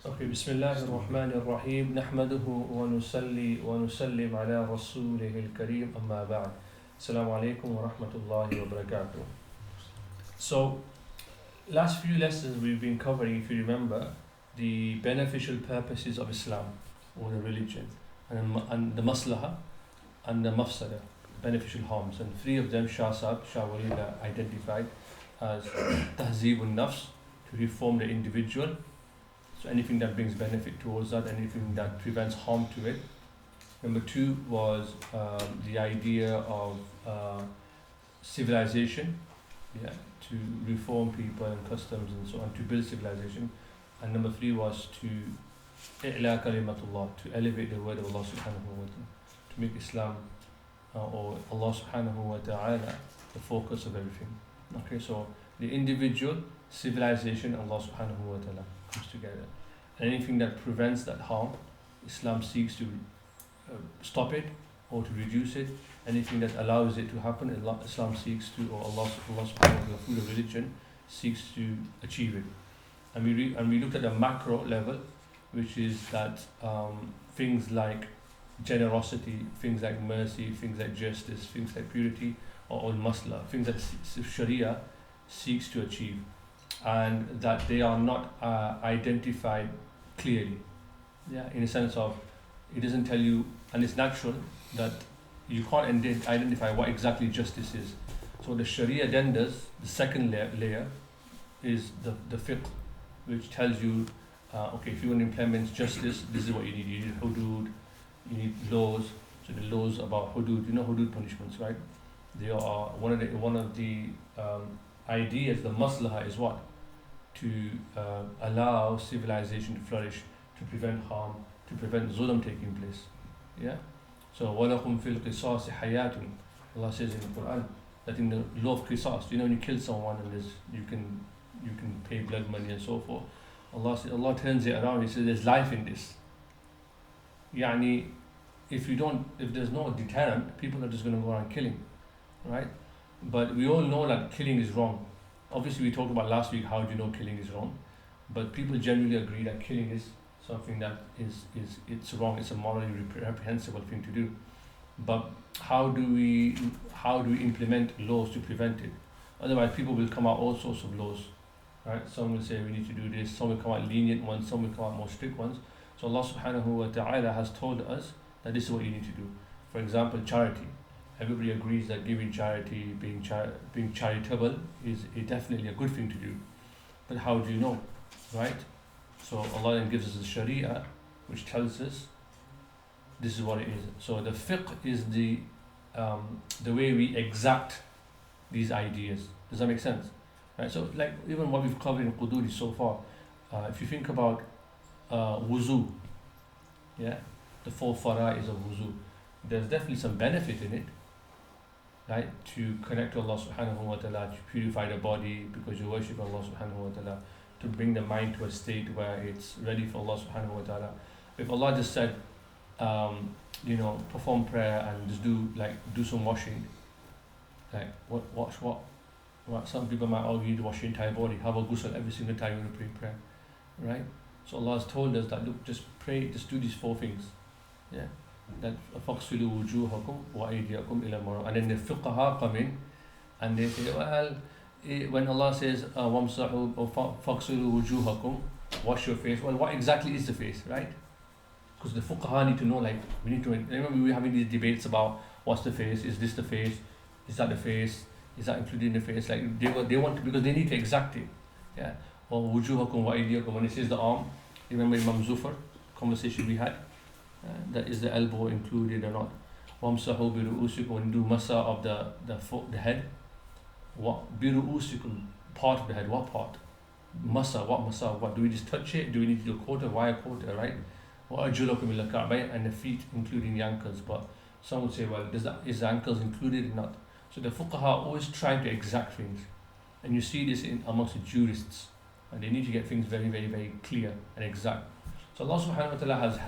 Okay, Bismillahir Rahmanir Rahim. Nahmaduhu wa nusalli wa nusallim ala rasulihil kareem amma ba'd. Assalamu alaikum wa rahmatullahi wa barakatuh. So, last few lessons we've been covering, if you remember, the beneficial purposes of Islam or the religion, and the maslaha and the mafsada, beneficial harms. And three of them Shah Walila identified as tahzeebun nafs, to reform the individual. So anything that brings benefit towards that, anything that prevents harm to it. Number two was the idea of civilization, to reform people and customs and so on, to build civilization. And number three was to illah kalimatullah, to elevate the word of Allah subhanahu wa ta'ala, to make Islam or Allah subhanahu wa ta'ala the focus of everything. Okay, so the individual, civilization, Allah subhanahu wa ta'ala comes together. And anything that prevents that harm, Islam seeks to stop it or to reduce it. Anything that allows it to happen, Islam seeks to, or Allah subhanahu wa ta'ala, through the religion, seeks to achieve it. And we looked at the macro level, which is that things like generosity, things like mercy, things like justice, things like purity, or all masla, things that Sharia seeks to achieve, and that they are not identified clearly. In a sense of, it doesn't tell you, and it's natural that you can't identify what exactly justice is. So the Sharia then does, the second layer is the fiqh, which tells you, okay, if you want to implement justice, this is what you need. You need hudud, you need laws. So the laws about hudud, hudud punishments, right? They are one of the ideas. The maslaha is what? To allow civilization to flourish, to prevent harm, to prevent zulm taking place. So وَلَكُمْ فِي الْقِصَاصِ حَيَاتٌ. Allah says in the Quran that in the law of qisas, when you kill someone and you can pay blood money and so forth. Allah turns it around. He says there's life in this. If there's no deterrent, people are just going to go around killing, right? But we all know that killing is wrong. Obviously, we talked about last week how do you know killing is wrong, but people generally agree that killing is something that it's wrong. It's a morally reprehensible thing to do. But how do we implement laws to prevent it? Otherwise, people will come out all sorts of laws, right? Some will say we need to do this. Some will come out lenient ones. Some will come out more strict ones. So Allah subhanahu wa ta'ala has told us that this is what you need to do. For example, charity. Everybody agrees that giving charity, being charitable is definitely a good thing to do. But how do you know, right? So Allah then gives us the Sharia, which tells us this is what it is. So the fiqh is the way we exact these ideas. Does that make sense? Right. So like even what we've covered in Quduri so far, if you think about wuzu, the 4 fara'is of wuzu, there's definitely some benefit in it, right? To connect to Allah subhanahu wa ta'ala, to purify the body because you worship Allah subhanahu wa ta'ala, to bring the mind to a state where it's ready for Allah subhanahu wa ta'ala. If Allah just said, perform prayer and just do some washing, like wash what some people might argue to wash your entire body, have a ghusl every single time you pray prayer, right? So Allah has told us that look, just pray, just do these 4 things, that فَاغْسِلُوا وُجُوهَكُمْ وَأَيْدِيَكُمْ إِلَى الْمَرَافِقِ. And then the fuqaha come in and they say, well, when Allah says وَامْسَحُوا فَاغْسِلُوا وُجُوهَكُمْ, wash your face, well, what exactly is the face, right? Because the fuqaha need to know, we need to remember we were having these debates about what's the face, is this the face, is that the face, is that included in the face? They want to, because they need to exact it. Or وُجُوهَكُمْ وَأَيْدِيَكُمْ, when it says the arm, remember Imam Zufar conversation we had, that is the elbow included or not. وَامْسَحُوا بِرُؤُوسِكُمْ, when you do masa of the head. What بِرُؤُوسِكُمْ, part of the head, what part? Masa, what do we just touch it? Do we need to do a quarter? Why a quarter, right? وَأَرْجُلَكُمْ إِلَى الْكَعْبَيْنِ, and the feet including the ankles. But some would say, well, is the ankles included or not? So the fuqaha always trying to exact things, and you see this amongst the jurists, and they need to get things very, very, very clear and exact. So Allah subhanahu wa ta'ala has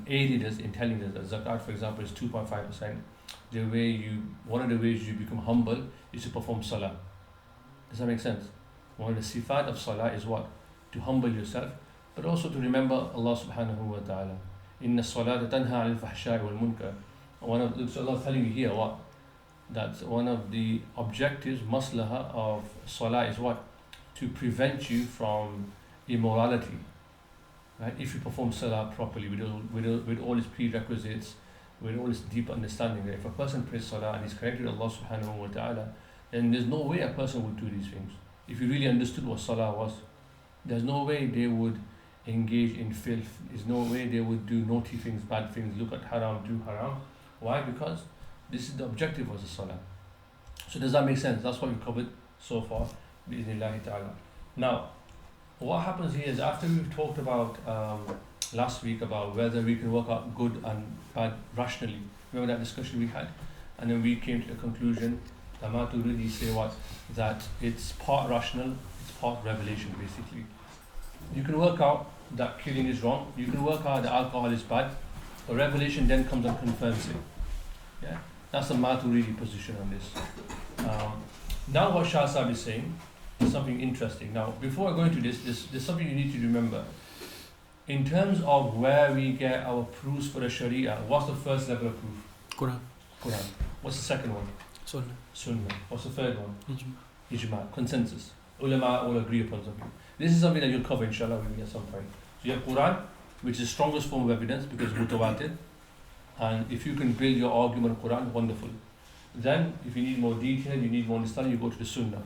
aided us in telling us that zakat, for example, is 2.5%. One of the ways you become humble is to perform salah. Does that make sense? One of the sifat of salah is what? To humble yourself, but also to remember Allah subhanahu wa ta'ala. Inna salata tanha al fahsha'i wal munkar. So Allah is telling you here what? That one of the objectives, maslaha of salah is what? To prevent you from immorality. Right? If you perform salah properly with all its prerequisites, with all its deep understanding, that if a person prays salah and is connected to Allah subhanahu wa ta'ala, then there's no way a person would do these things. If you really understood what salah was, there's no way they would engage in filth, there's no way they would do naughty things, bad things, look at haram, do haram. Why? Because this is the objective of the salah. So does that make sense? That's what we covered so far, bi'idhnillahi ta'ala. Now, what happens here is after we've talked about last week about whether we can work out good and bad rationally, remember that discussion we had? And then we came to the conclusion, the Maturidi say what? That it's part rational, it's part revelation basically. You can work out that killing is wrong, you can work out that alcohol is bad, but revelation then comes and confirms it. Yeah, that's the Maturidi position on this. Now what Shah Sahib is saying is something interesting. Now before I go into this, there's something you need to remember. In terms of where we get our proofs for the Sharia, what's the first level of proof? Quran. What's the second one? Sunnah. What's the third one? Ijma. Consensus. Ulama all agree upon something. This is something that you'll cover inshallah with me at some point. So you have Quran, which is the strongest form of evidence because it's mutawatir. And if you can build your argument on Quran, wonderful. Then if you need more detail, you need more understanding, you go to the Sunnah.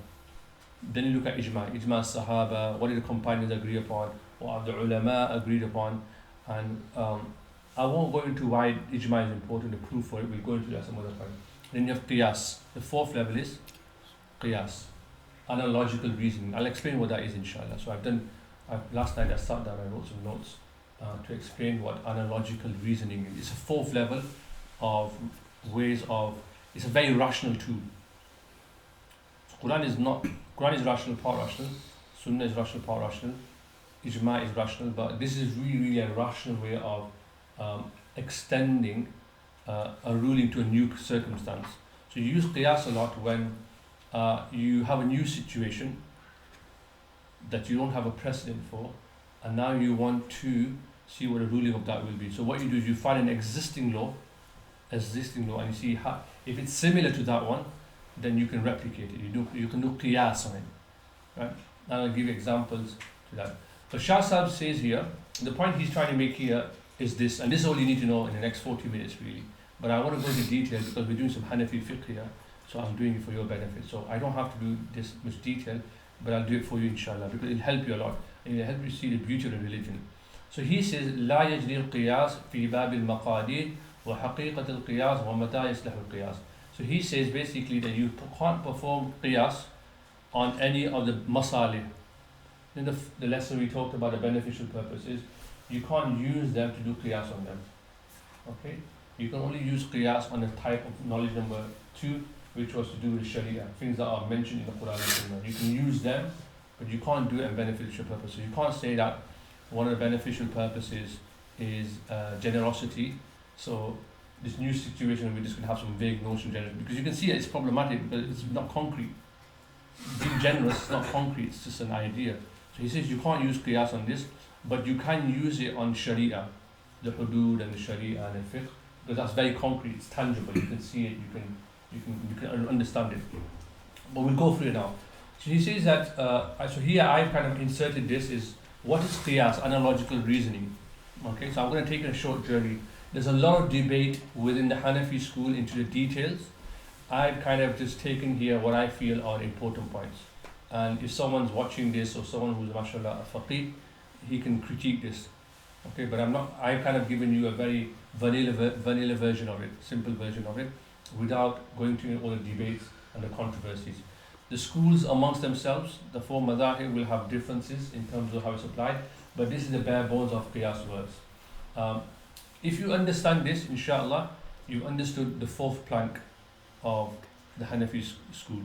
Then you look at Ijma. Ijma Sahaba, what did the companions agree upon? What have the ulama agreed upon? And I won't go into why Ijma is important, the proof for it, we'll go into that some other time. Then you have Qiyās. The fourth level is Qiyās, analogical reasoning. I'll explain what that is inshallah. So last night I sat down and wrote some notes to explain what analogical reasoning is. It's a fourth level of ways of, it's a very rational tool. So Quran is rational, part rational, Sunnah is rational, part rational, Ijma is rational, but this is really a rational way of extending a ruling to a new circumstance. So you use Qiyās a lot when you have a new situation that you don't have a precedent for, and now you want to see what the ruling of that will be. So what you do is you find an existing law, and you see how, if it's similar to that one, then you can replicate it. You can do Qiyās on it, right? And I'll give you examples to that. So Shah Sahib says here, the point he's trying to make here is this, and this is all you need to know in the next 40 minutes really. But I want to go into detail because we're doing some Hanafi fiqh here, so I'm doing it for your benefit. So I don't have to do this much detail, but I'll do it for you inshallah because it'll help you a lot and it'll help you see the beauty of the religion. So he says, لا يجري القياس في باب المقادير وحقيقة القياس ومتى يصلح القياس. So he says basically that you can't perform qiyas on any of the masalih. In the lesson we talked about the beneficial purposes, you can't use them to do qiyas on them. Okay? You can only use qiyas on the type of knowledge number 2, which was to do with Sharia, things that are mentioned in the Quran and Sunnah. You can use them, but you can't do it on beneficial purposes. You can't say that one of the beneficial purposes is generosity. So this new situation, we're just going to have some vague notion of generosity, because you can see it's problematic because it's not concrete. Being generous is not concrete, it's just an idea. So he says you can't use qiyas on this, but you can use it on Sharia, the hudud and the Sharia and the fiqh, because that's very concrete, it's tangible, you can see it, you can understand it. But we'll go through it now. So he says that, so here I've kind of inserted this is, what is qiyas, analogical reasoning? Okay, so I'm going to take a short journey. There's a lot of debate within the Hanafi school into the details. I've kind of just taken here what I feel are important points. And if someone's watching this or someone who's mashallah a faqih, he can critique this. Okay, but I've kind of given you a very vanilla version of it, simple version of it, without going to all the debates and the controversies. The schools amongst themselves, the four madhahib will have differences in terms of how it's applied, but this is the bare bones of qiyas words. If you understand this, inshallah, you've understood the fourth plank of the Hanafi school.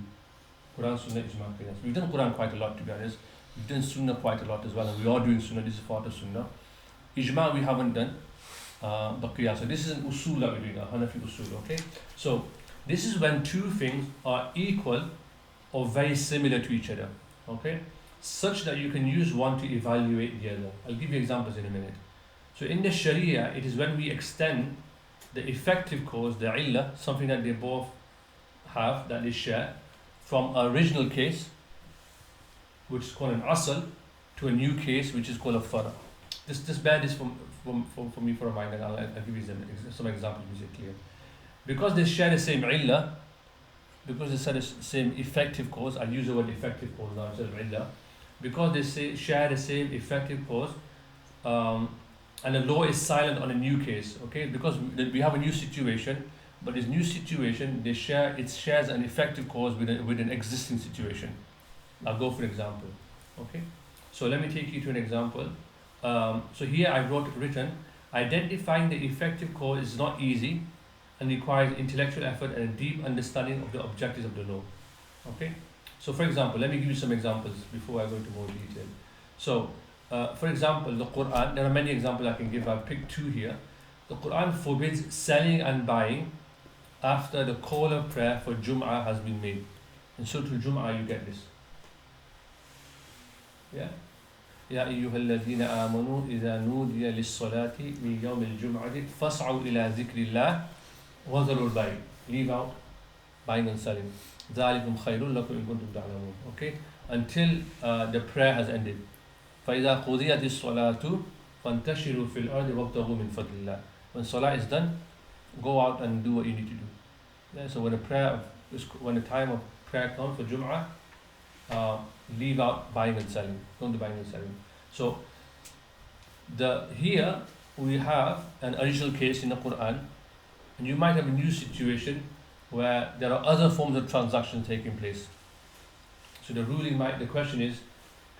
Quran, Sunnah, Ijma, Qiyās. We've done Quran quite a lot, to be honest. We've done Sunnah quite a lot as well, and we are doing Sunnah. This is part of Sunnah. Ijma we haven't done, but Qiyās. So this is an usul that we're doing, a Hanafi usul, okay? So this is when two things are equal or very similar to each other, okay? such that you can use one to evaluate the other. I'll give you examples in a minute. So in the Sharia, it is when we extend the effective cause, the illah, something that they both have, that they share, from original case, which is called an asl, to a new case, which is called a fara. Just bear this for me for a mind, and I'll give you some examples to make it clear. Because they share the same illah, because they share the same effective cause, I use the word effective cause now instead of illah, because they share the same effective cause, and the law is silent on a new case, okay? Because we have a new situation, but this new situation, it shares an effective cause with an existing situation. I'll go for an example, okay? So let me take you to an example. So here I written, identifying the effective cause is not easy and requires intellectual effort and a deep understanding of the objectives of the law, okay? So for example, let me give you some examples before I go into more detail. So, for example, the Quran, there are many examples I can give, I've picked two here. The Quran forbids selling and buying after the call of prayer for Jum'ah has been made. In Surah Al-Jum'ah you get this. Yeah? يا أيها الذين آمنوا إذا نودي للصلاة من يوم الجمعة فاسعوا إلى ذكر الله وذروا البيع. Leave out buying and selling. ذلكم خير لكم إن كنتم تعلمون. Okay? Until the prayer has ended. فإذا قضيت الصلاة فانتشروا في الأرض وابتغوا من فضل الله. When salah is done, go out and do what you need to do. Yeah? So when the time of prayer comes for Jum'ah, leave out buying and selling. Don't do buying and selling. So here we have an original case in the Quran, and you might have a new situation where there are other forms of transactions taking place. So the question is,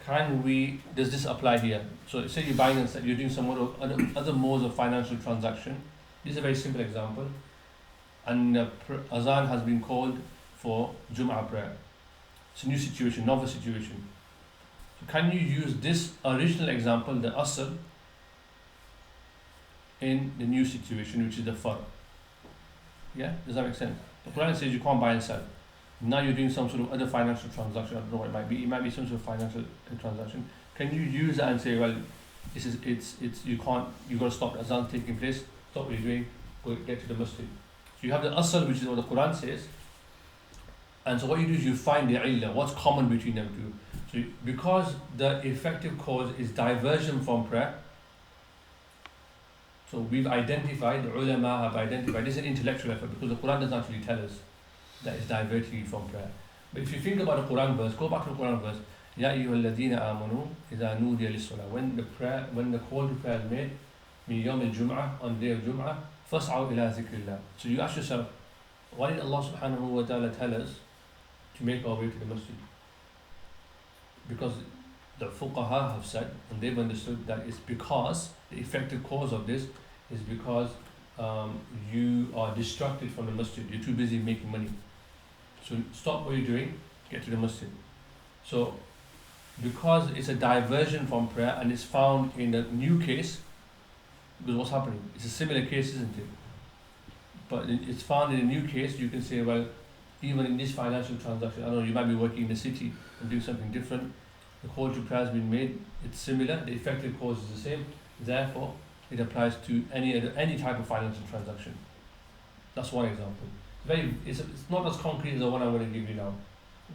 does this apply here? So say you're buying and selling, you're doing some other modes of financial transaction. This is a very simple example. And Azan has been called for Jum'ah prayer. It's a new situation, novel situation. So can you use this original example, the asl, in the new situation, which is the far? Yeah, does that make sense? The Quran says you can't buy and sell. Now you're doing some sort of other financial transaction. I don't know what it might be. It might be some sort of financial transaction. Can you use that and say, well, you got to stop Azan taking place. Stop what you're doing. Go get to the masjid. So you have the asl, which is what the Quran says. And so what you do is you find the illah, what's common between them two. So because the effective cause is diversion from prayer, so we've identified, the ulama have identified, this is an intellectual effort because the Quran doesn't actually tell us that it's diverting you from prayer. But if you think about the Quran verse, go back to the Quran verse, Ya ayyuhal ladhina amanu idha nudiya lis-salah. When the call to prayer is made, min yawm al-jum'ah, on the day of Jum'ah, fas'aw ila zikrillah. So you ask yourself, why did Allah subhanahu wa ta'ala tell us to make our way to the masjid? Because the fuqaha have said, and they've understood that it's because the effective cause of this is because you are distracted from the masjid. You're too busy making money. So stop what you're doing, get to the masjid. So because it's a diversion from prayer and it's found in a new case, because what's happening? It's a similar case, isn't it? But it's found in a new case, you can say, well, even in this financial transaction, I don't know, you might be working in the city and doing something different. The call to prayer has been made, it's similar, the effective cause is the same, therefore it applies to any type of financial transaction. That's one example. It's not as concrete as the one I'm going to give you now.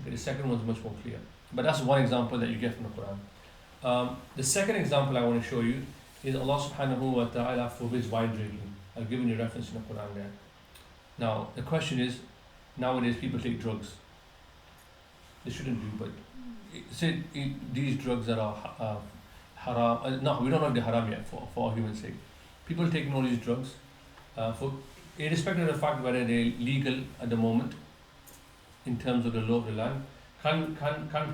Okay, the second one is much more clear. But that's one example that you get from the Quran. The second example I want to show you is Allah subhanahu wa ta'ala forbids wine drinking. I've given you a reference in the Quran there. Now, the question is, nowadays people take drugs. They shouldn't do, but say these drugs that are haram. No, we don't know if they're haram yet for argument's sake. People taking all these drugs, irrespective of the fact whether they're legal at the moment, in terms of the law of the land, can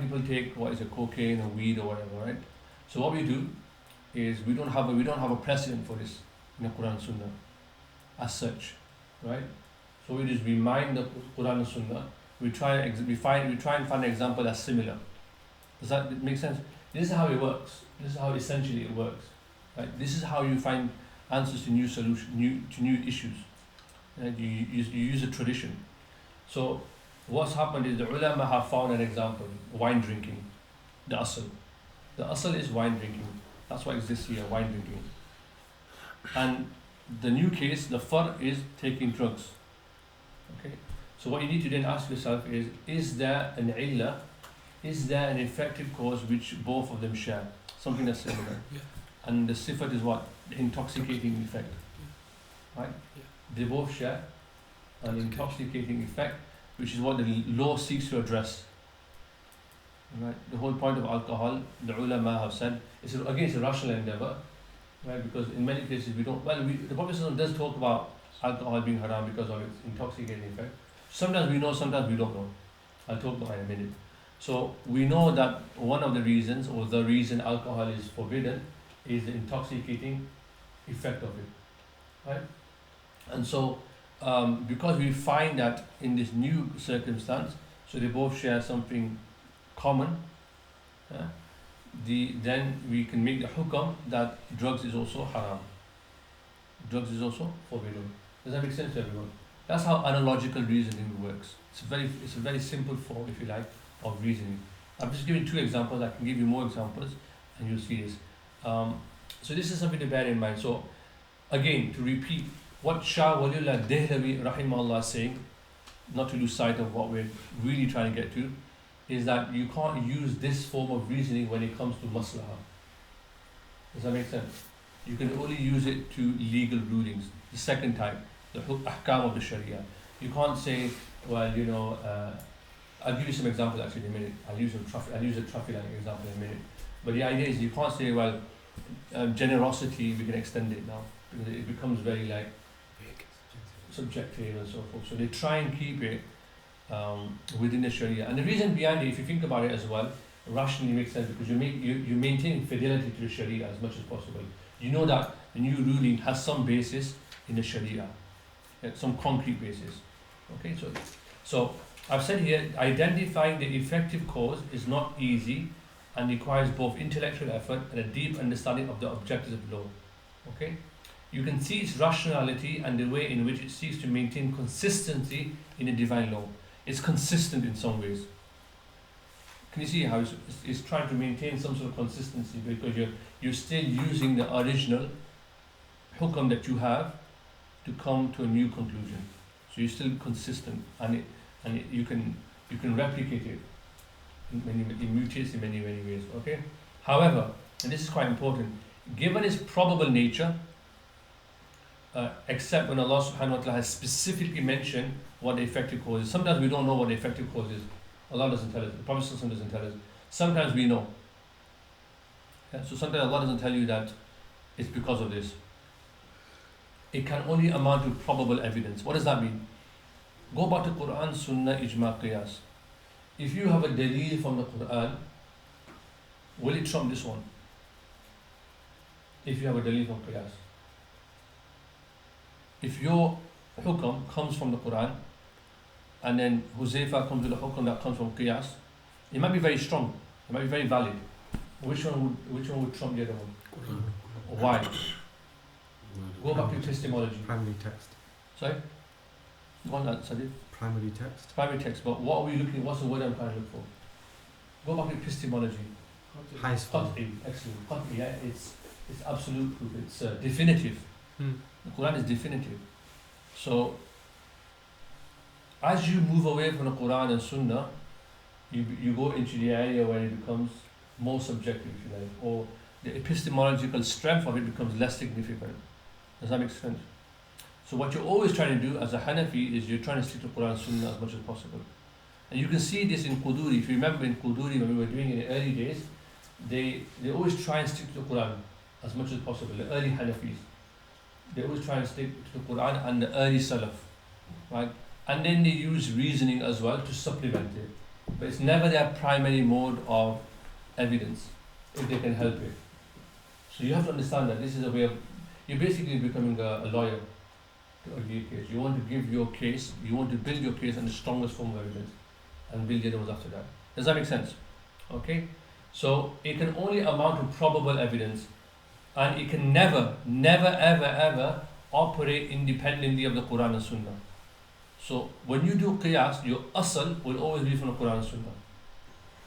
people take cocaine or weed or whatever, right? So what we do is we don't have a precedent for this in the Quran and Sunnah as such, right? So we just remind the Quran and Sunnah. We try and find an example that's similar. Does that make sense? This is how it works. This is how essentially it works. Right? This is how you find answers to new issues. Right? You use a tradition. So what's happened is the ulama have found an example, wine drinking. the asl. The asl is wine drinking. That's what exists here, wine drinking. And the new case, the far is taking drugs. Okay. So what you need to then ask yourself is there an illah? Is there an effective cause which both of them share? Something that's similar. Yeah. And the sifat is what? The intoxicating effect. Right? Yeah. They both share an intoxicating effect, which is what the law seeks to address. Right? The whole point of alcohol, the ulama have said, it's a rational endeavor, right? Because in many cases the Prophet ﷺ does talk about alcohol being haram because of its intoxicating effect. Sometimes we know, sometimes we don't know. I'll talk about it in a minute. So we know that one of the reasons, or the reason alcohol is forbidden, is the intoxicating effect of it, right? And so because we find that in this new circumstance, so they both share something common, then we can make the hukam that drugs is also haram. Drugs is also forbidden. Does that make sense to everyone? That's how analogical reasoning works. It's a very simple form, if you like, of reasoning. I'm just giving 2 examples. I can give you more examples, and you'll see this. So this is something to bear in mind. So again, to repeat, what Shah Waliullah Dehlavi rahimahullah is saying, not to lose sight of what we're really trying to get to, is that you can't use this form of reasoning when it comes to maslaha. Does that make sense? You can only use it to legal rulings. The second type, the ahkam of the Sharia. You can't say, well, I'll give you some examples actually in a minute. I'll use a traffic light example in a minute. But the idea is you can't say, well, generosity, we can extend it now, because it becomes very like subjective and so forth. So they try and keep it within the Sharia. And the reason behind it, if you think about it as well, rationally makes sense, because you maintain fidelity to the Sharia as much as possible. You know that the new ruling has some basis in the Sharia, some concrete basis. Okay, so I've said here, identifying the effective cause is not easy and requires both intellectual effort and a deep understanding of the objectives of law. Okay, you can see its rationality and the way in which it seeks to maintain consistency in the divine law. It's consistent in some ways. Can you see how it's trying to maintain some sort of consistency, because you're still using the original hukam that you have to come to a new conclusion. So you're still consistent, and you can replicate it. It mutates in many ways. Okay. However, and this is quite important, given its probable nature, except when Allah subhanahu wa ta'ala has specifically mentioned what the effective cause is. Sometimes we don't know what the effective cause is. Allah doesn't tell us. The Prophet doesn't tell us. Sometimes we know. So sometimes Allah doesn't tell you that it's because of this. It can only amount to probable evidence. What does that mean? Go back to Quran, Sunnah, Ijma, Qiyās. If you have a dalil from the Quran, will it trump this one? If you have a dalil from Qiyās. If your hukam comes from the Quran, and then Huzaifa comes with a hukam that comes from Qiyās, it might be very strong, it might be very valid. Which one would trump the other one? Quran. Why? Go back to epistemology. Primary text. Sorry? One answer. Primary text. Primary text, but what are we looking? What's the word I'm trying to look for? Go back to epistemology. High school. Qat'i, excellent. Qat'i, yeah, it's absolute proof. It's definitive. The Quran is definitive. So, as you move away from the Quran and Sunnah, you go into the area where it becomes more subjective, if you like, or the epistemological strength of it becomes less significant. Does that make sense? So what you're always trying to do as a Hanafi is you're trying to stick to Quran and Sunnah as much as possible. And you can see this in Quduri. If you remember in Quduri, when we were doing it in the early days, they always try and stick to the Quran as much as possible. The early Hanafis, they always try and stick to the Quran and the early Salaf, right? And then they use reasoning as well to supplement it. But it's never their primary mode of evidence, if they can help it. So you have to understand that this is a way of, you're basically becoming a lawyer to argue a case. You want to give your case, you want to build your case on the strongest form of evidence and build the other ones after that. Does that make sense? Okay? So it can only amount to probable evidence, and it can never ever operate independently of the Quran and Sunnah. So when you do Qiyās, your asl will always be from the Quran and Sunnah.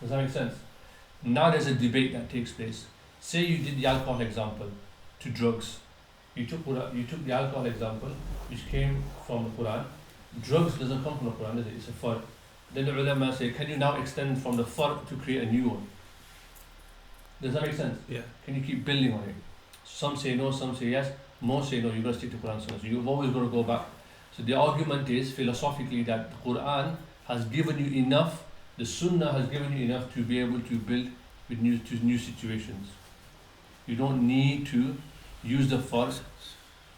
Does that make sense? Now there's a debate that takes place. Say you did the alcohol example to drugs. You took the alcohol example, which came from the Quran. Drugs doesn't come from the Quran, does it? It's a far. Then the ulama say, can you now extend from the far to create a new one? Does that make sense? Yeah. Can you keep building on it? Some say no, some say yes. Most say no, you've got to stick to Quran Sunnah. So you've always got to go back. So the argument is philosophically that the Quran has given you enough, the Sunnah has given you enough to be able to build with new situations. You don't need to use the fard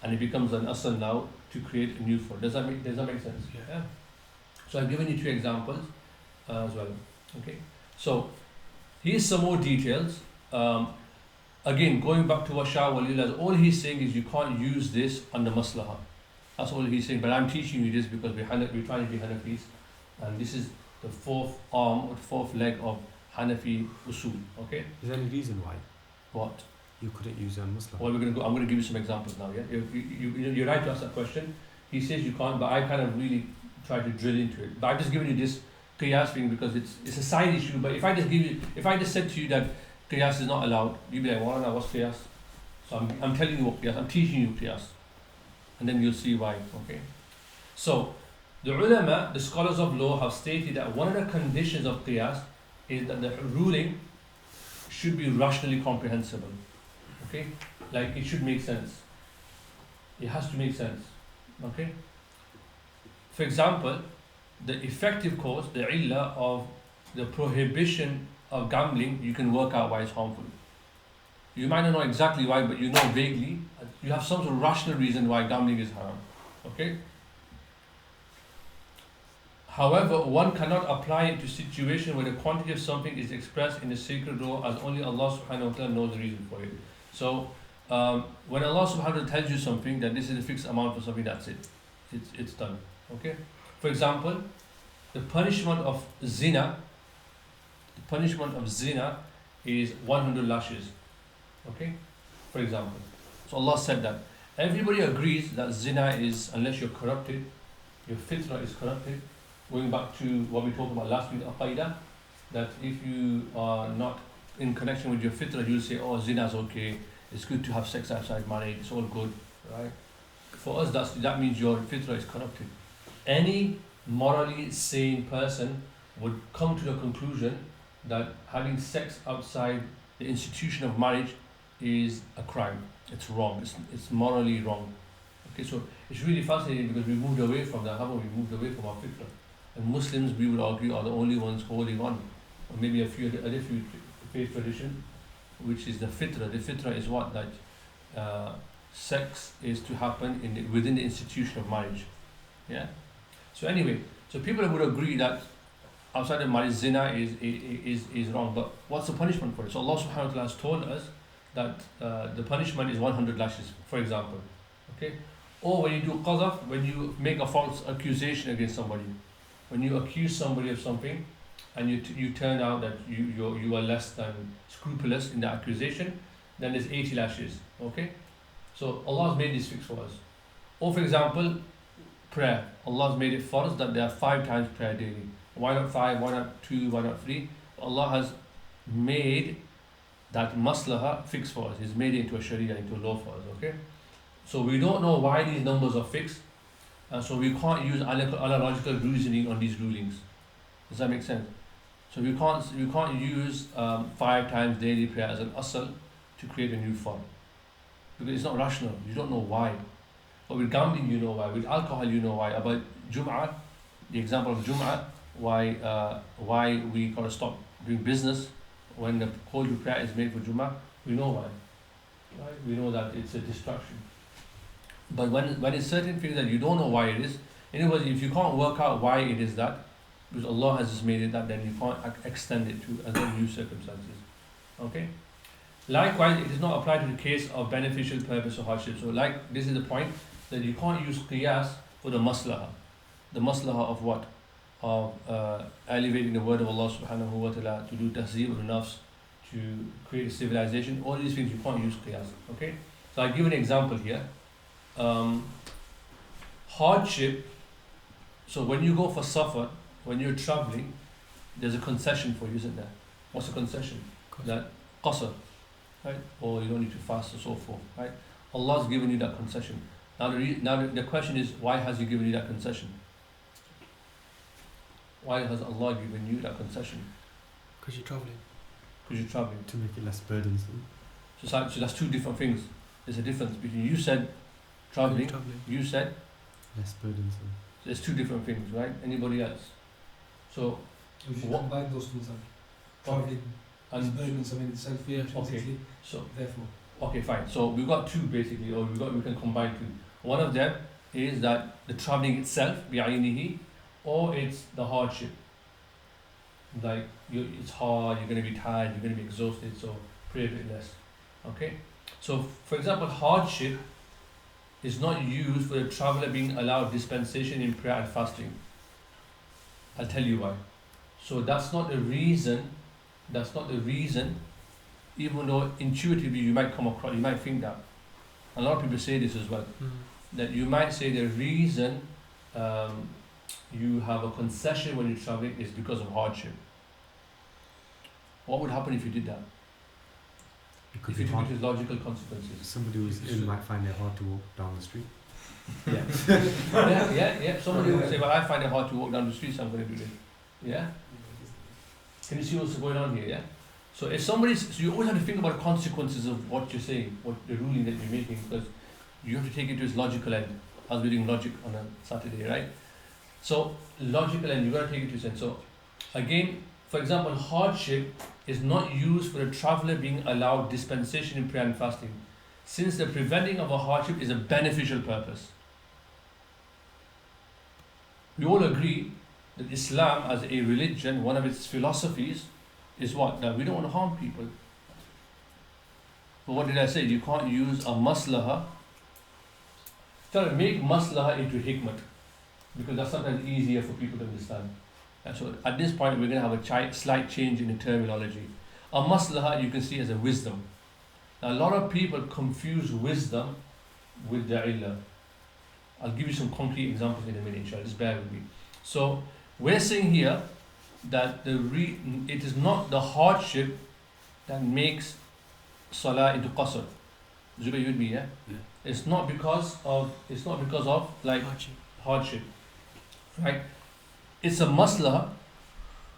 and it becomes an asal now to create a new fard. Does that make sense? Yeah. So I've given you 2 examples as well. Okay. So here's some more details. Again, going back to what Shah Walillah, all he's saying is you can't use this under maslaha. That's all he's saying. But I'm teaching you this because we're trying to be Hanafis, and this is the 4th arm or 4th leg of Hanafi usul. Okay. Is there any reason why What? you couldn't use Muslim? Well, I'm going to give you some examples now. Yeah, you're right to ask that question. He says you can't, but I kind of really try to drill into it. But I've just given you this Qiyās thing because it's a side issue. But if I just said to you that Qiyās is not allowed, you'd be like, well, no, what's Qiyās? So I'm telling you what Qiyās. I'm teaching you Qiyās, and then you'll see why. Okay. So the ulama, the scholars of law, have stated that one of the conditions of Qiyās is that the ruling should be rationally comprehensible. Okay, like it should make sense. It has to make sense. Okay. For example, the effective cause, the illah of the prohibition of gambling, you can work out why it's harmful. You might not know exactly why, but you know vaguely. You have some sort of rational reason why gambling is haram. Okay. However, one cannot apply it to situation where the quantity of something is expressed in the sacred law, as only Allah subhanahu wa ta'ala knows the reason for it. So, when Allah subhanahu wa ta'ala tells you something, that this is a fixed amount for something, that's it. It's done. Okay? For example, the punishment of zina is 100 lashes. Okay? For example. So Allah said that. Everybody agrees that zina is, unless you're corrupted, your fitrah is corrupted. Going back to what we talked about last week, Aqaidah, that if you are not in connection with your fitrah, you'll say, oh, zina is okay, it's good to have sex outside marriage, it's all good, right? For us, that means your fitrah is corrupted. Any morally sane person would come to the conclusion that having sex outside the institution of marriage is a crime. It's wrong. It's morally wrong. Okay, so it's really fascinating because we moved away from that, haven't we? Moved away from our fitrah. And Muslims, we would argue, are the only ones holding on. Or maybe a few faith tradition, which is the fitrah. The fitrah is what? That sex is to happen within the institution of marriage. Yeah? So anyway, so people would agree that outside of marriage, zina is wrong. But what's the punishment for it? So Allah subhanahu wa ta'ala has told us that the punishment is 100 lashes, for example. Okay? Or when you do qadhaf, when you make a false accusation against somebody, when you accuse somebody of something and you turn out that you are less than scrupulous in the accusation, then there's 80 lashes. Okay? So Allah has made this fixed for us. Or for example, prayer. Allah has made it for us that there are 5 times prayer daily. Why not 5? Why not 2? Why not 3? Allah has made that maslaha fixed for us. He's made it into a sharia, into a law for us. Okay? So we don't know why these numbers are fixed. So we can't use analogical reasoning on these rulings. Does that make sense? So we can't use 5 times daily prayer as an asal to create a new form, because it's not rational. You don't know why. But with gambling, you know why. With alcohol, you know why. About Jum'ah, the example of Jum'ah, why we gotta stop doing business when the call to prayer is made for Jum'ah, we know why. Right? We know that it's a distraction. But when it's certain things that you don't know why it is, in other words, if you can't work out why it is that, because Allah has just made it that, then you can't extend it to other new circumstances. Okay? Likewise, it is not applied to the case of beneficial purpose or hardship. So this is the point, that you can't use Qiyās for the maslaha. The maslaha of what? Of elevating the word of Allah subhanahu wa ta'ala, to do tahzeeb al-nafs, to create a civilization. All these things you can't use Qiyās. Okay? So I'll give an example here. Hardship, so when you go for safar, when you're traveling, there's a concession for you, isn't there? What's a concession? that qasr, right? Or you don't need to fast and so forth, right? Allah's given you that concession. Now the question is, why has He given you that concession? Why has Allah given you that concession? Because you're travelling. Because you're traveling. To make it less burdensome. So that's two different things. There's a difference between you said traveling, you said less burdensome. there's two different things, right? Anybody else? So We should what- combine those two then. Traveling is and burdensome in itself. Yeah. intrinsically, so Therefore, okay, fine. So we've got two basically, or we can combine two. One of them is that the traveling itself, bi'aynihi, or it's the hardship. Like it's hard, you're going to be tired, you're going to be exhausted, so pray a bit less. Okay? So for example, hardship is not used for the traveller being allowed dispensation in prayer and fasting. I'll tell you why. So that's not the reason, even though intuitively you might come across, you might think that. A lot of people say this as well, that you might say the reason you have a concession when you're traveling is because of hardship. What would happen if you did that? Because If you took it as logical consequences. somebody who's ill might find it hard to walk down the street. Yeah. Somebody would say, well, I find it hard to walk down the street, so I'm going to do this. Yeah? Can you see what's going on here, yeah? So if so you always have to think about the consequences of what you're saying, what the ruling that you're making, because you have to take it to its logical end. I was reading logic on a Saturday, right? So logical end, you've got to take it to its end. So again, for example, hardship is not used for a traveller being allowed dispensation in prayer and fasting, since the preventing of a hardship is a beneficial purpose. We all agree that Islam as a religion, one of its philosophies is what? That we don't want to harm people. But what did I say? You can't use a maslaha. Try to make maslaha into hikmah, because that's sometimes easier for people to understand. And so at this point we're going to have a slight change in the terminology. A maslaha you can see as a wisdom. Now a lot of people confuse wisdom with the illah. I'll give you some concrete examples in a minute, inshallah. Just bear with me. So we're saying here that it is not the hardship that makes salah into qasr. Zubayr, you with me, yeah? Yeah. It's not because of like hardship. Right? It's a maslaha.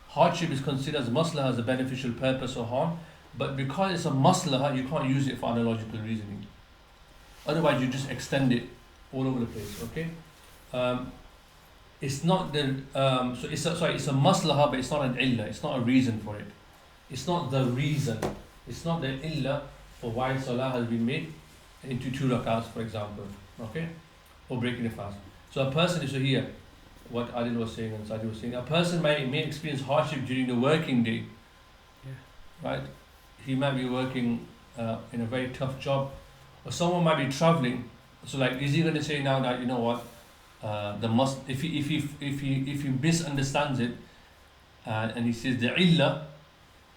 Hardship is considered as maslaha as a beneficial purpose or harm, but because it's a maslaha, you can't use it for analogical reasoning. Otherwise, you just extend it all over the place. Okay? It's not the it's a maslaha, but it's not an illah. It's not a reason for it. It's not the reason. It's not the illah for why salah has been made into 2 rakats, for example. Okay? Or breaking the fast. So a person is here. What Adil was saying and Sadi was saying, a person may experience hardship during the working day. Yeah. Right? He might be working in a very tough job, or someone might be traveling. So like, is he going to say now that, you know what, if he misunderstands it, and he says the illah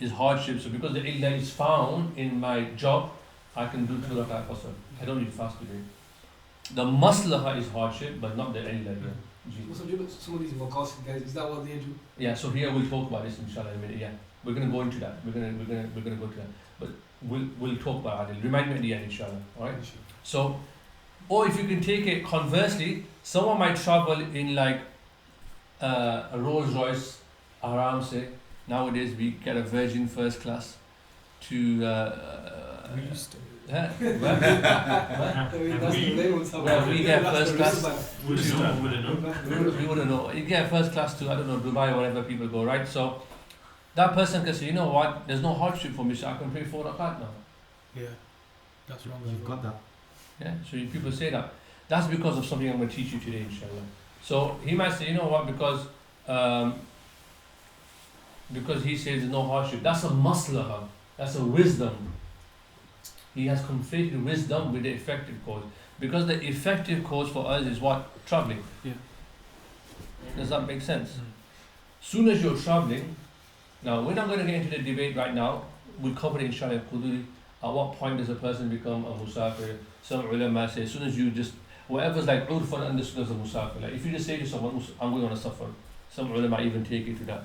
is hardship, so because the illah is found in my job, I can do 2 rakat qasr. I don't need to fast today. The maslaha is hardship, but not the illah here. so some of these maqasid guys, is that what they do? Yeah, so here we'll talk about this inshallah in a minute. Yeah, we're gonna go into that. We're gonna go to that. But we'll talk about it. Remind me at the end, inshallah. All right. So, or if you can take it conversely, someone might travel in like a Rolls Royce, aram se. Nowadays we get a Virgin first class to. We used to. Where we get first class. We wouldn't know. You get first class to, I don't know, Dubai or wherever people go, right? So that person can say, you know what, there's no hardship for me, so I can pray 4 rakat now. Yeah. That's wrong. You've got that. Yeah, so people say that. That's because of something I'm going to teach you today, inshallah. So he might say, you know what, because he says there's no hardship. That's a maslaha. That's a wisdom. He has conflated wisdom with the effective cause. Because the effective cause for us is what? Traveling. Yeah. Does that make sense? Mm. Soon as you're traveling, now we're not going to get into the debate right now. We'll cover it inshallah al-Quduri. At what point does a person become a musafir? Some ulama say as soon as you just, whatever's like urfan understood as a musafir. Like if you just say to someone, I'm going on a safar, some ulama even take it to that.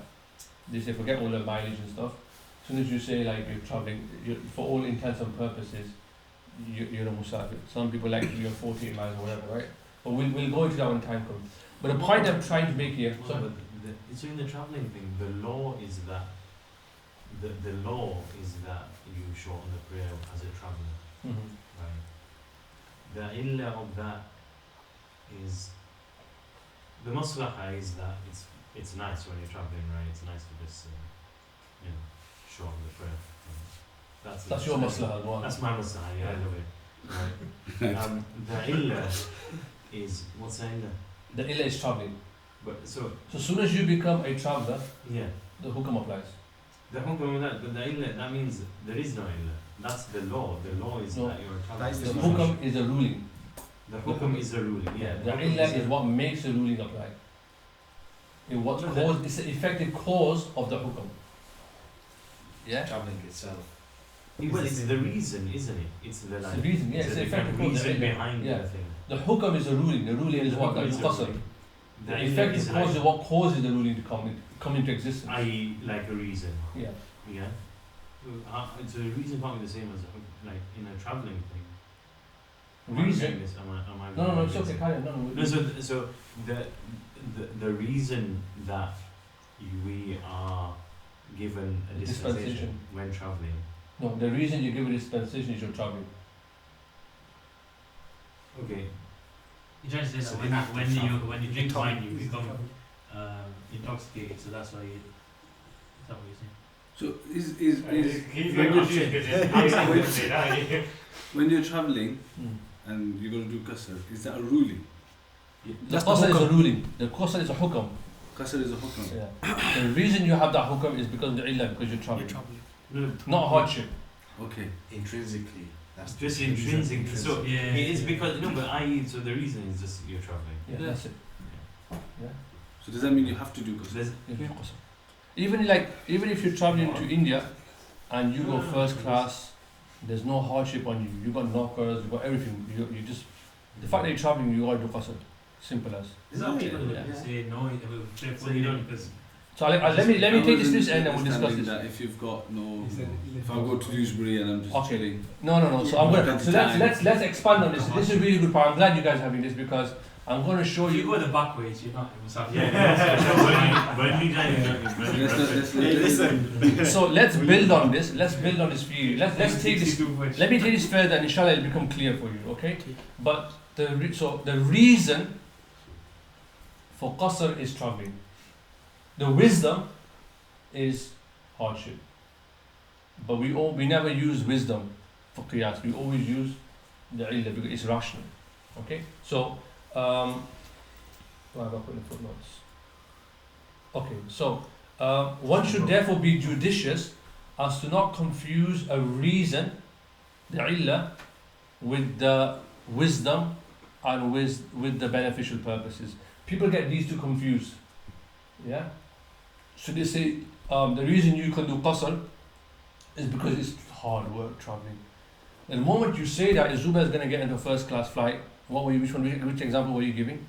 They say forget all the mileage and stuff. As soon as you say like you're traveling, for all intents and purposes, you're a musafir. Some people like you're 48 miles or whatever, right? But we'll go into that when time comes. But the point I'm trying to make here, Well, but so in the traveling thing, the law is that the law is that you shorten the prayer as a traveler, right? The illah of that is the maslaha is that it's nice when you're traveling, right? It's nice to just shorten the prayer. that's your maslaha as well. That's my maslaha. Yeah, I love it. Right. The illah is what's the illah? The illah is traveling. But so So as soon as you become a traveler, yeah. the hukam applies. The hukum of that, but the illah, that means there is no illah. That's the law. The law is No. that you're a That is The traveler. hukam is a ruling. The hukum is a ruling, yeah. The illah is what makes the ruling apply. It's the effective cause of the hukam. Yeah? Traveling itself. Well, it's the reason, isn't it? It's the It's the reason, yeah, it's it's the the effective different cause of the reason illah. behind Yeah. the thing. The hukam is a ruling. The ruling is what? hukam Like is a qasr. ruling. The illah effective is cause is like, what causes the ruling to come into existence. i.e. like a reason. Yeah. Yeah. So the reason can't be the same as a hukum, like in a traveling thing. Am I Reason? saying this? Am I No, it's reason? okay, carry on. No. No, so the reason that we are given a dispensation when traveling. No, the reason you give a dispensation is you're traveling. Okay. You're trying to say So that they have to when you drink Tom, wine, you is become travel. intoxicated. So that's why you. Is that what you're saying? So when you're traveling and you're going to do qasr, is that a ruling? The That's the qasr is a hukam. ruling. The qasr is a hukam. Qasr is a hukam. Yeah. The reason you have that hukam is because of the illah, because you're traveling. You're traveling. No, Not a hardship. Okay. Intrinsically. That's just intrinsic. So Yeah. it is because so the reason is just you're traveling. Yeah, that's it. Yeah. So does that mean you have to do qasr? There's, Yeah. Even if you're traveling to India and you go first class, there's no hardship on you. You got knockers, you got everything. You just the fact that you're traveling, you gotta do qasr. Simple as. Is that Okay. people Yeah. say no? So you don't because So let me take this to this end and we'll discuss Understanding this. that if you've got no, He said, if I go to Dewsbury and I'm just Okay. chilling, No. So I'm gonna. So let's expand on this. This is a really good part. I'm glad you guys are having this because I'm gonna show if you you. go the back ways, you're not. listen. So let's build on this. Let's build on this for you. Let's take this. Let me take this further, and inshallah it'll become clear for you. Okay. But the reason for qasr is traveling. The wisdom is hardship. But we never use wisdom for qiyās. We always use the illah because it's rational. Okay? So why have I put in the footnotes? Okay, so one should therefore be judicious as to not confuse a reason, the illah, with the wisdom and with the beneficial purposes. People get these two confused. Yeah? So they say the reason you can do qasr is because it's hard work traveling. The moment you say that, Zubair is going to get into a first class flight. Which example were you giving?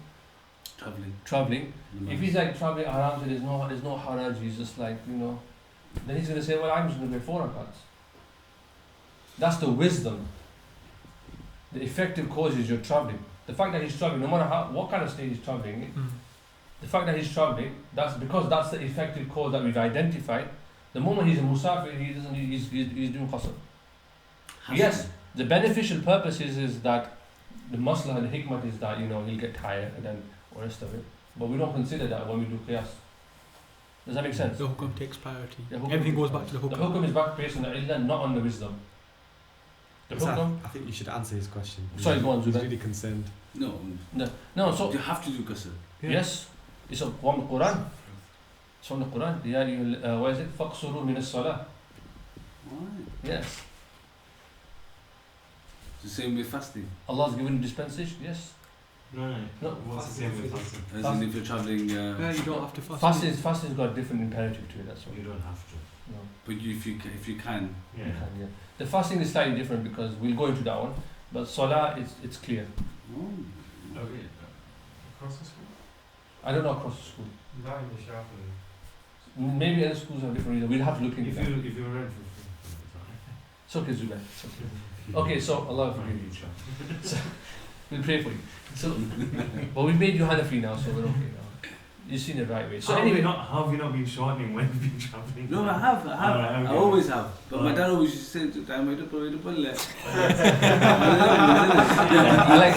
Traveling. If he's like traveling around, so there's no haraj, he's just like, then he's going to say, well, I'm just going to pay 4 rakats. That's the wisdom. The effective cause is you're traveling. The fact that he's traveling, no matter what kind of state he's traveling in, the fact that he's traveling, that's the effective cause that we've identified. The moment he's a musafir, he's doing qasr. Yes, the beneficial purpose is that the maslaha and the ḥikmah is that he'll get tired and then the rest of it. But we don't consider that when we do qiyās. Does that make sense? The hukam takes priority. The hukam Everything takes goes back to the The hukam. hukam is back based on the illah, not on the wisdom. The hukam. I think you should answer his question. Sorry, go on, He's Zubair. really concerned. No, so you have to do qasr. yes, it's from the Quran. It's from the Quran. What is it? فَقْصُرُوا مِنَ الصَّلَاةِ. Yes. The same with fasting. Allah's given you dispensation. Yes. No. No. What's the same with fasting? As in if you're traveling, Yeah, you don't have to fast. Fasting's got a different imperative to it. That's why. You don't have to. No. but if you can, Yeah. You can, yeah. The fasting is slightly different because we'll go into that one. But salah, it's clear. Okay. Across the school? I don't know across the school. Not in the Shafi'i. Maybe other schools have different reasons. We'll have to look into If that. you read It's okay, Zubair. It's okay. Okay, so Allah forgive you. So, we'll pray for you. So, but we made you Hanafi now, so we're okay now. You've seen it right way. So how anyway, how have you not been shortening when you've been traveling? No, I have. Alright, I okay. always have. But my Alright. dad always used to say to time, I don't know. like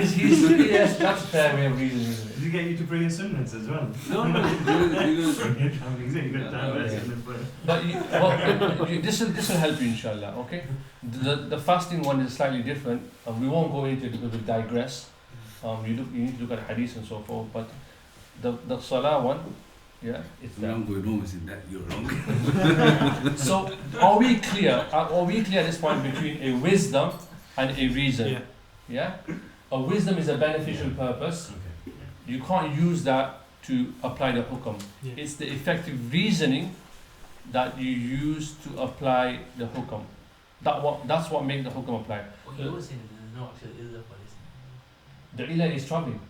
yes, that's a fair way of reasoning, isn't it? Did he get you to pray your sunnahs as well? No, because When you're traveling, so you got time Yeah. rest and prayer. But this will help you, inshallah. Okay, the fasting one is slightly different. We won't go into it because we digress. You need to look at hadith and so forth. But the salah one, yeah, it's I'm that. not going home and saying that you're wrong. So are we clear? Are we clear at this point between a wisdom and a reason? Yeah. Yeah. A wisdom is a beneficial purpose. Okay. You can't use that to apply the hukam. Yeah. It's the effective reasoning that you use to apply the hukam. That's what makes the hukam apply. What you were saying is there's no actual illah for this. The illah is traveling.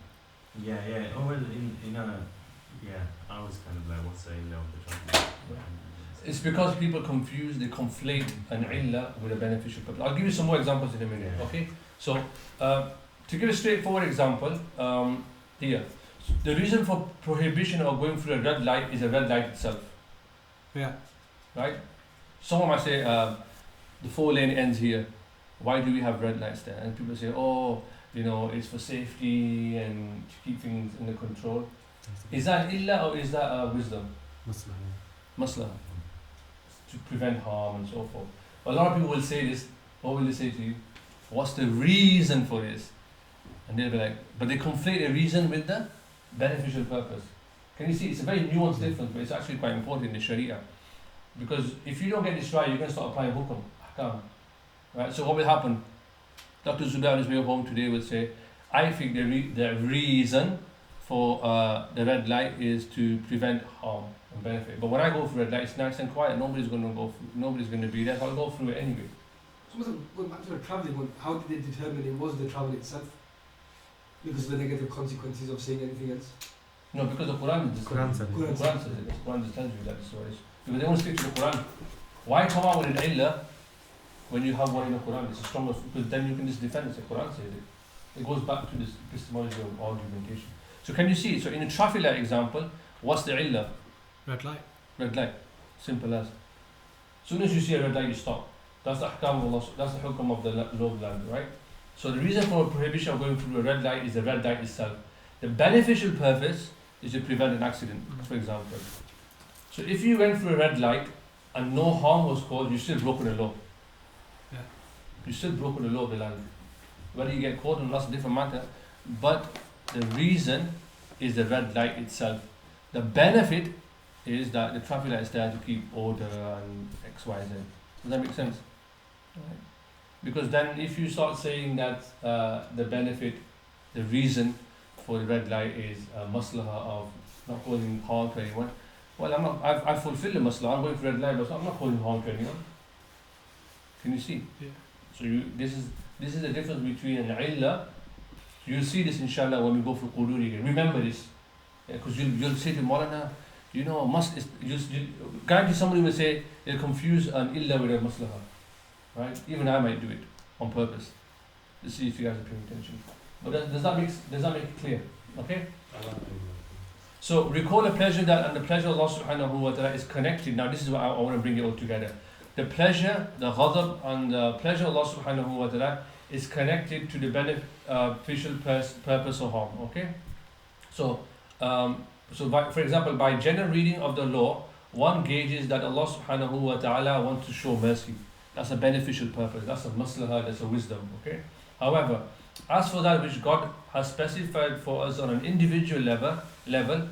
Yeah. Oh well, I was kind of like, what's the illah of the traveling? It's because people they conflate an illah with a beneficial purpose. I'll give you some more examples in a minute, Yeah. okay? So, to give a straightforward example, here. The reason for prohibition of going through a red light is a red light itself, Yeah. right? Someone might say, the 4-lane ends here. Why do we have red lights there? And people say, oh, it's for safety and to keep things under control. Is that illah or is that wisdom? Muslim. Maslah. To prevent harm and so forth. A lot of people will say this. What will they say to you? What's the reason for this? And they'll be like, but they conflate a reason with the beneficial purpose. Can you see? It's a very nuanced difference, but it's actually quite important in the Sharia. Because if you don't get this right, you're going to start applying hukum, ahkam. Right? So what will happen? Dr. Zubair on his way home today will say, I think the reason for the red light is to prevent harm and benefit. But when I go through red light, it's nice and quiet. Nobody's going to be there. So I'll go through it anyway. So going back to the travelling one, how did they determine it was the travel itself? Because of the negative consequences of saying anything else. No, because the Quran just Quran said it. Quran says it. The Quran just tells you that stories. Because they want to stick to the Quran. Why come out with an illah when you have one in the Quran? It's the strongest, because then you can just defend it. The Quran says it. It goes back to this epistemology of argumentation. So can you see? So in a traffic light example, what's the illah? Red light. Red light. Simple as. As soon as you see a red light, you stop. That's the ahkam of Allah. That's the hukam of the law of the land, right? So the reason for prohibition of going through a red light is the red light itself. The beneficial purpose is to prevent an accident, for example. So if you went through a red light and no harm was caused, you still broken the law. Yeah. You still broken the law of the land. Whether you get caught or not, that's a different matter. But the reason is the red light itself. The benefit is that the traffic light is there to keep order and X, Y, Z. Does that make sense? Right. Because then if you start saying that the benefit, the reason for the red light is maslaha of not causing harm to anyone, well, I've fulfilled the maslaha. I'm going for red light, but I'm not causing harm to anyone. Can you see? Yeah. So this is the difference between an illah. You'll see this inshallah when we go for Quduri again. Remember this, because you'll say to Maulana, guarantee somebody will say they'll confuse an illah with a maslaha, right? Even I might do it on purpose to see if you guys are paying attention. But does that make it clear? Okay. So recall a pleasure and the pleasure of Allah subhanahu wa ta'ala is connected. Now this is what I want to bring it all together. The pleasure, the ghadab and the pleasure of Allah subhanahu wa ta'ala is connected to the beneficial purpose of harm. Okay. So for example, by general reading of the law, one gauges that Allah subhanahu wa ta'ala wants to show mercy. That's a beneficial purpose. That's a maslaha, that's a wisdom. Okay. However, as for that which God has specified for us on an individual level,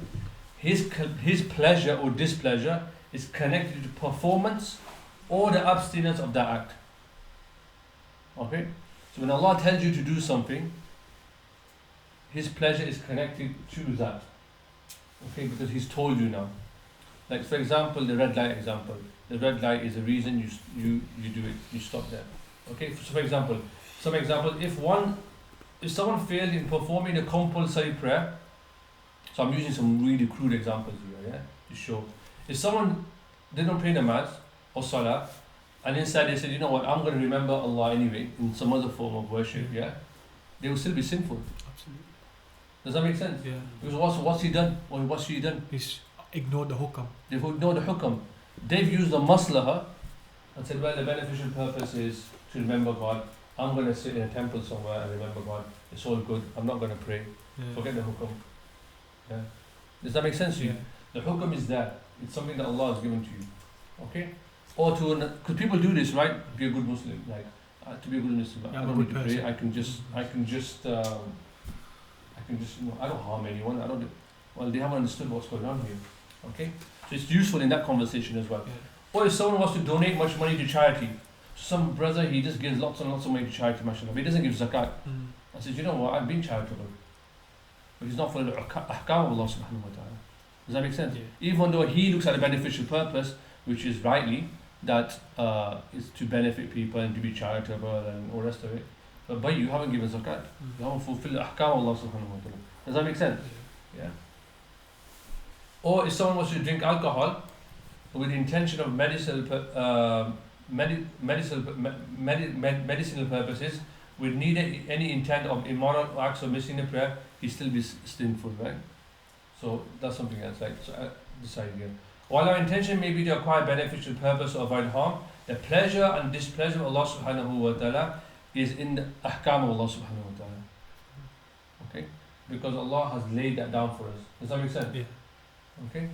His pleasure or displeasure is connected to performance or the abstinence of that act. Okay? So when Allah tells you to do something, His pleasure is connected to that. Okay? Because He's told you now. Like for example, the red light example. The red light is the reason you do it. You stop there. Okay? So for example, if someone failed in performing a compulsory prayer, so I'm using some really crude examples here, yeah, to show. If someone didn't pray namaz or salah, and inside they said, you know what, I'm going to remember Allah anyway in some other form of worship, yeah, they will still be sinful. Absolutely. Does that make sense? Yeah. Because what's he done? Or what's she done? He's ignored the hukam. They've ignored the hukam. They've used the maslaha and said, well, the beneficial purpose is to remember God. I'm going to sit in a temple somewhere and remember God. It's all good. I'm not going to pray. Yeah. Forget the hukam. Yeah. Does that make sense to you? Yeah. The hukam is there. It's something that Allah has given to you. Okay? Or to, because people do this, right? Be a good Muslim. Like, to be a good Muslim, Yeah, I I'm a don't need good to pray. person. I can just, you know, I don't harm anyone. I don't. Well, they haven't understood what's going on here. Okay? So it's useful in that conversation as well. Yeah. Or if someone wants to donate much money to charity, some brother, he just gives lots and lots of money to charity, mashallah, but he doesn't give zakat. I said, you know what, I've been charitable. But he's not following the ahkam of Allah subhanahu wa ta'ala. Does that make sense? Yeah. Even though he looks at a beneficial purpose, which is rightly, that is to benefit people and to be charitable and all the rest of it. But you haven't given zakat. You haven't fulfilled the ahkam of Allah subhanahu wa ta'ala. Does that make sense? Yeah. Or if someone wants to drink alcohol with the intention of medicinal purposes, with neither any intent of immoral acts or missing the prayer, he still be sinful, right? So that's something else, like this idea. While our intention may be to acquire beneficial purpose or avoid harm, the pleasure and displeasure of Allah subhanahu wa ta'ala is in the ahkam of Allah subhanahu wa ta'ala. Okay? Because Allah has laid that down for us. Does that make sense? Yeah. Okay?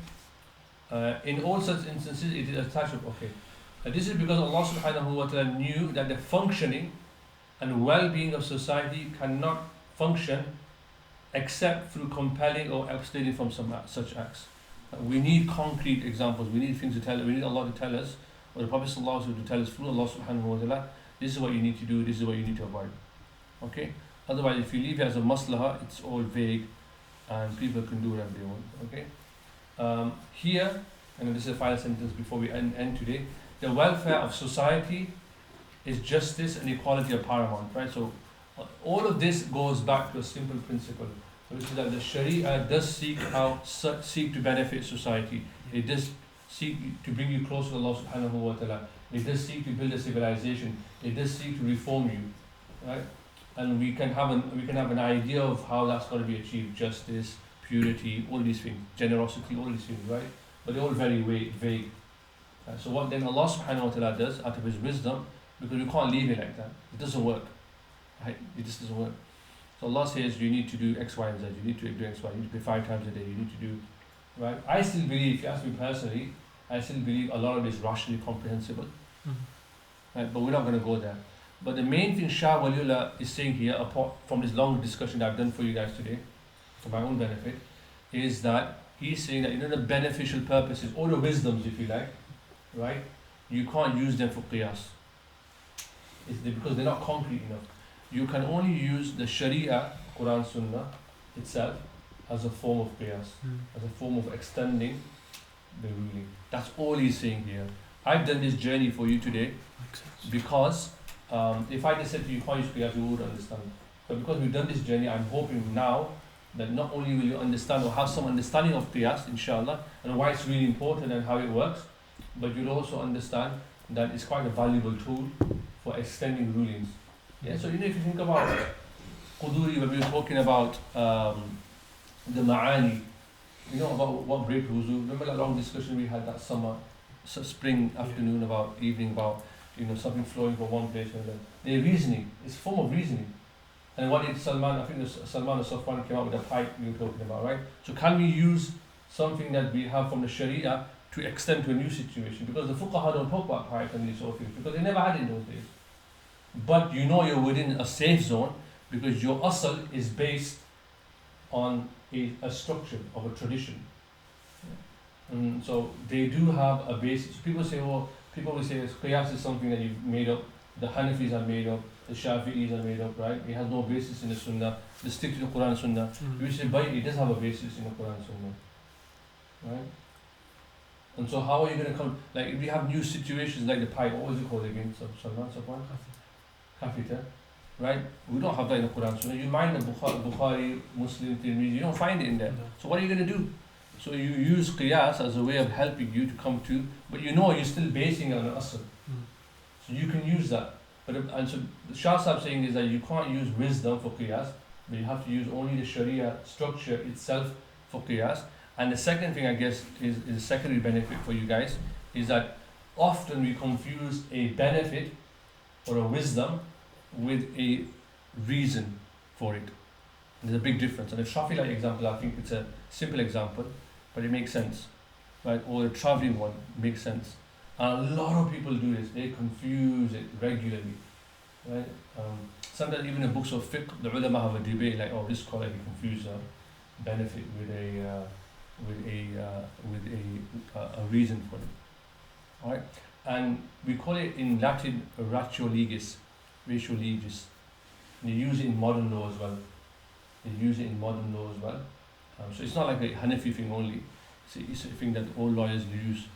In all such instances, it is attached of, okay. This is because Allah subhanahu wa ta'ala knew that the functioning and well-being of society cannot function except through compelling or abstaining from such acts. We need concrete examples. We need things to tell. We need Allah to tell us, or the Prophet sallallahu alaihi wasallam to tell us through Allah subhanahu wa ta'ala, this is what you need to do, this is what you need to avoid. Okay? Otherwise, if you leave it as a maslaha, it's all vague and people can do whatever they want. Okay? Here, and this is the final sentence before we end today, the welfare of society is justice and equality are paramount, right? So all of this goes back to a simple principle, which is that the Sharia does seek to benefit society. It does seek to bring you closer to Allah subhanahu wa ta'ala. It does seek to build a civilization. It does seek to reform you, right? And we can have an idea of how that's going to be achieved: justice, purity, all these things, generosity, all these things, right? But they're all very vague. So what then Allah subhanahu wa ta'ala does out of His wisdom, because we can't leave it like that. It doesn't work. Right? It just doesn't work. So Allah says you need to do X, Y, and Z. You need to do X, Y. You need to pray 5 times a day. You need to do, right? I still believe, if you ask me personally, I still believe a lot of it is rationally comprehensible. Right? But we're not going to go there. But the main thing Shah Waliullah is saying here, apart from this long discussion that I've done for you guys today, for my own benefit, is that he's saying that, you know, the beneficial purposes, all the wisdoms, if you like, right? You can't use them for qiyās. Because they're not concrete enough. You can only use the Sharia, Quran, Sunnah itself as a form of qiyās, as a form of extending the ruling. That's all he's saying here. I've done this journey for you today because if I just said to you, you can't use qiyās, you would understand. But because we've done this journey, I'm hoping now that not only will you understand or have some understanding of qiyās, inshallah, and why it's really important and how it works, but you'll also understand that it's quite a valuable tool for extending rulings. Yeah, so if you think about Quduri, when we were talking about the ma'ani, about what break wuzu. Remember that long discussion we had that summer, spring afternoon, about evening, about something flowing from one place and then they're reasoning. It's a form of reasoning. And what did Salman? I think Salman al-Safwan came out with a pipe we were talking about, right? So can we use something that we have from the Sharia to extend to a new situation? Because the fuqaha don't talk about pipe and these sort of things because they never had it in those days. But you're within a safe zone because your asl is based on a structure of a tradition. And so they do have a basis. People will say Qiyās is something that you've made up, the Hanafis are made up, the Shafi'is are made up, right? It has no basis in the Sunnah. They stick to the Quran and Sunnah. We say, but it does have a basis in the Quran and Sunnah, right? And so how are you going to come, like if we have new situations like the pipe, what was it called again? Safwan? Kafita, right? We don't have that in the Quran. So you mind the Bukhari, Muslim, Tirmidhi, you don't find it in there. So what are you going to do? So you use qiyās as a way of helping you to come to, but you know you're still basing it on an asl. So you can use that. But and so the Shah Sahib saying is that you can't use wisdom for qiyās, but you have to use only the Sharia structure itself for qiyās. And the second thing I guess is a secondary benefit for you guys is that often we confuse a benefit or a wisdom with a reason for it. There's a big difference. And the Shafi'i example, I think it's a simple example, but it makes sense, right? Or the traveling one makes sense. And a lot of people do this. They confuse it regularly, right? Sometimes even in books of fiqh, the ulama have a debate like, oh, this scholar he confused a benefit with a reason for it, all right? And we call it in Latin ratio legis. They use it in modern law as well. So it's not like a Hanafi thing only. It's a thing that all lawyers use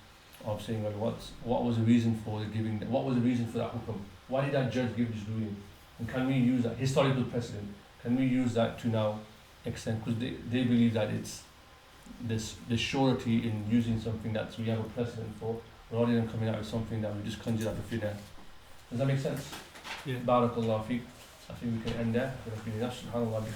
of saying, well, what was the reason for giving that? What was the reason for that hukum? Why did that judge give this ruling? And can we use that historical precedent? Can we use that to now extend? Because they believe that it's the surety in using something that we have a precedent for, rather than coming out with something that we just conjure out of thin air. Does that make sense? Yeah. Barakallah feek. I think we can end there.